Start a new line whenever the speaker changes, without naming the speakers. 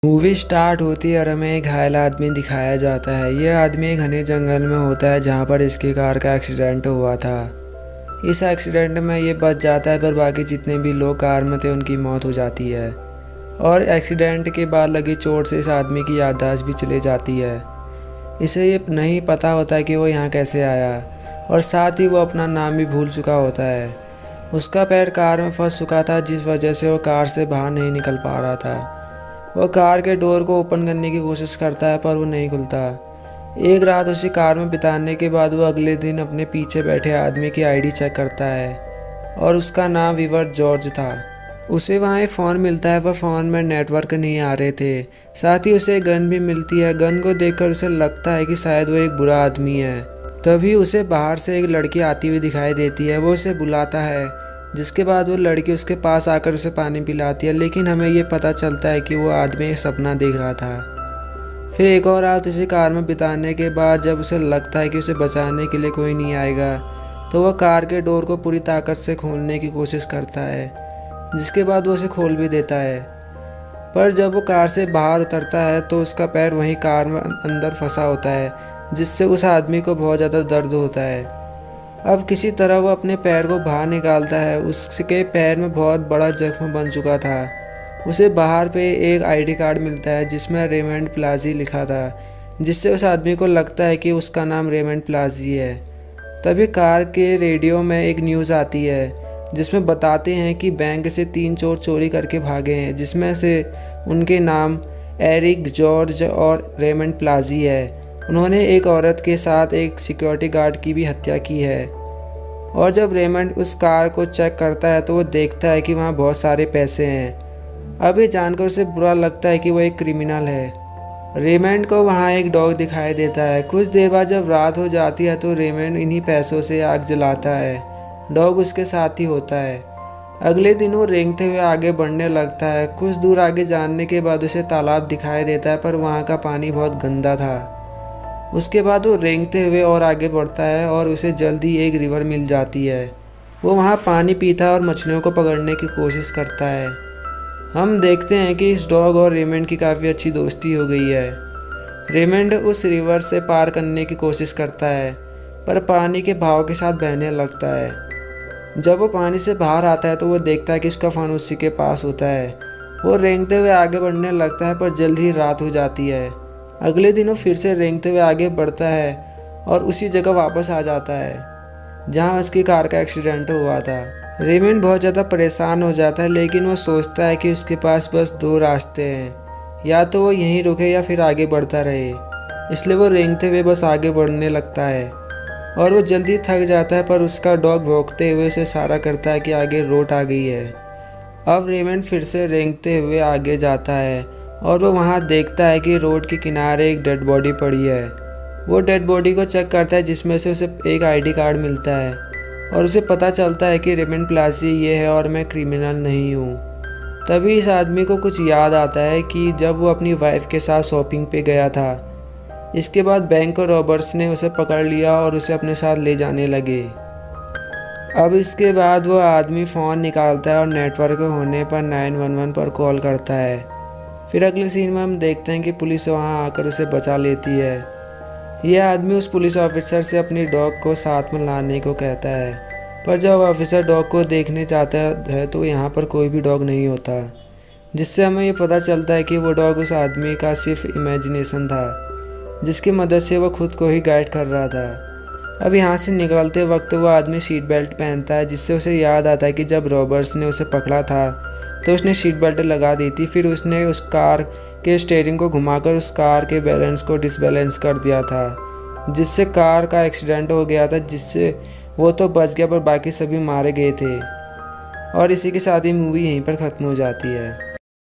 Movie start होती है और हमें एक घायल आदमी दिखाया जाता है। यह आदमी एक घने जंगल में होता है जहाँ पर इसकी कार का एक्सीडेंट हुआ था। इस एक्सीडेंट में ये बच जाता है, पर बाकी जितने भी लोग कार में थे उनकी मौत हो जाती है। और एक्सीडेंट के बाद लगी चोट से इस आदमी की याददाश्त भी चली जाती है। इसे ये नहीं पता होता है कि वो यहाँ कैसे आया, और साथ ही वो अपना नाम भी भूल चुका होता है। उसका पैर कार में फंस चुका था, जिस वजह से वो कार से बाहर नहीं निकल पा रहा था। वो कार के डोर को ओपन करने की कोशिश करता है, पर वो नहीं खुलता। एक रात उसी कार में बिताने के बाद वो अगले दिन अपने पीछे बैठे आदमी की आईडी चेक करता है, और उसका नाम विवर जॉर्ज था। उसे वहाँ एक फ़ोन मिलता है, पर फ़ोन में नेटवर्क नहीं आ रहे थे। साथ ही उसे गन भी मिलती है। गन को देखकर उसे लगता है कि शायद वो एक बुरा आदमी है। तभी उसे बाहर से एक लड़की आती हुई दिखाई देती है। वो उसे बुलाता है, जिसके बाद वो लड़की उसके पास आकर उसे पानी पिलाती है। लेकिन हमें ये पता चलता है कि वो आदमी एक सपना देख रहा था। फिर एक और रात उसी कार में बिताने के बाद जब उसे लगता है कि उसे बचाने के लिए कोई नहीं आएगा, तो वह कार के डोर को पूरी ताकत से खोलने की कोशिश करता है, जिसके बाद वो उसे खोल भी देता है। पर जब वो कार से बाहर उतरता है तो उसका पैर वहीं कार में अंदर फंसा होता है, जिससे उस आदमी को बहुत ज़्यादा दर्द होता है। अब किसी तरह वो अपने पैर को बाहर निकालता है। उसके पैर में बहुत बड़ा जख्म बन चुका था। उसे बाहर पे एक आईडी कार्ड मिलता है जिसमें रेमंड प्लाजी लिखा था, जिससे उस आदमी को लगता है कि उसका नाम रेमंड प्लाजी है। तभी कार के रेडियो में एक न्यूज़ आती है, जिसमें बताते हैं कि बैंक से 3 चोर चोरी करके भागे हैं, जिसमें से उनके नाम एरिक, जॉर्ज और रेमंड प्लाजी है। उन्होंने एक औरत के साथ एक सिक्योरिटी गार्ड की भी हत्या की है। और जब रेमंड उस कार को चेक करता है तो वो देखता है कि वहाँ बहुत सारे पैसे हैं। अब ये जानकर उसे बुरा लगता है कि वो एक क्रिमिनल है। रेमंड को वहाँ एक डॉग दिखाई देता है। कुछ देर बाद जब रात हो जाती है तो रेमंड इन्हीं पैसों से आग जलाता है। डॉग उसके साथ ही होता है। अगले दिन वो रेंगते हुए आगे बढ़ने लगता है। कुछ दूर आगे जाने के बाद उसे तालाब दिखाई देता है, पर वहाँ का पानी बहुत गंदा था। उसके बाद वो रेंगते हुए और आगे बढ़ता है और उसे जल्दी एक रिवर मिल जाती है। वो वहाँ पानी पीता है और मछलियों को पकड़ने की कोशिश करता है। हम देखते हैं कि इस डॉग और रेमंड की काफ़ी अच्छी दोस्ती हो गई है। रेमंड उस रिवर से पार करने की कोशिश करता है, पर पानी के बहाव के साथ बहने लगता है। जब वो पानी से बाहर आता है तो वो देखता है कि उसका फ़ोन उसी के पास होता है। वो रेंगते हुए आगे बढ़ने लगता है, पर जल्द ही रात हो जाती है। अगले दिन वो फिर से रेंगते हुए आगे बढ़ता है और उसी जगह वापस आ जाता है जहां उसकी कार का एक्सीडेंट हुआ था। रेमंड बहुत ज़्यादा परेशान हो जाता है, लेकिन वो सोचता है कि उसके पास बस 2 रास्ते हैं, या तो वो यहीं रुके या फिर आगे बढ़ता रहे। इसलिए वो रेंगते हुए बस आगे बढ़ने लगता है और वो जल्दी थक जाता है, पर उसका डॉग भौंकते हुए उसे इशारा करता है कि आगे रोड आ गई है। अब रेमंड फिर से रेंगते हुए आगे जाता है और वो वहाँ देखता है कि रोड के किनारे एक डेड बॉडी पड़ी है। वो डेड बॉडी को चेक करता है, जिसमें से उसे एक आईडी कार्ड मिलता है और उसे पता चलता है कि रेमंड प्लाजी ये है और मैं क्रिमिनल नहीं हूँ। तभी इस आदमी को कुछ याद आता है कि जब वो अपनी वाइफ के साथ शॉपिंग पे गया था। इसके बाद बैंक और रॉबर्स ने उसे पकड़ लिया और उसे अपने साथ ले जाने लगे। अब इसके बाद वो आदमी फ़ोन निकालता है और नेटवर्क होने पर 911 पर कॉल करता है। फिर अगले सीन में हम देखते हैं कि पुलिस वहां आकर उसे बचा लेती है। यह आदमी उस पुलिस ऑफिसर से अपनी डॉग को साथ में लाने को कहता है, पर जब ऑफिसर डॉग को देखने जाता है तो यहाँ पर कोई भी डॉग नहीं होता, जिससे हमें ये पता चलता है कि वो डॉग उस आदमी का सिर्फ इमेजिनेशन था, जिसकी मदद से वो खुद को ही गाइड कर रहा था। अब यहाँ से निकलते वक्त वो आदमी सीट बेल्ट पहनता है, जिससे उसे याद आता है कि जब रॉबर्स ने उसे पकड़ा था तो उसने सीट बेल्ट लगा दी थी। फिर उसने उस कार के स्टीयरिंग को घुमाकर उस कार के बैलेंस को डिसबैलेंस कर दिया था, जिससे कार का एक्सीडेंट हो गया था, जिससे वो तो बच गया पर बाकी सभी मारे गए थे। और इसी के साथ ही मूवी यहीं पर ख़त्म हो जाती है।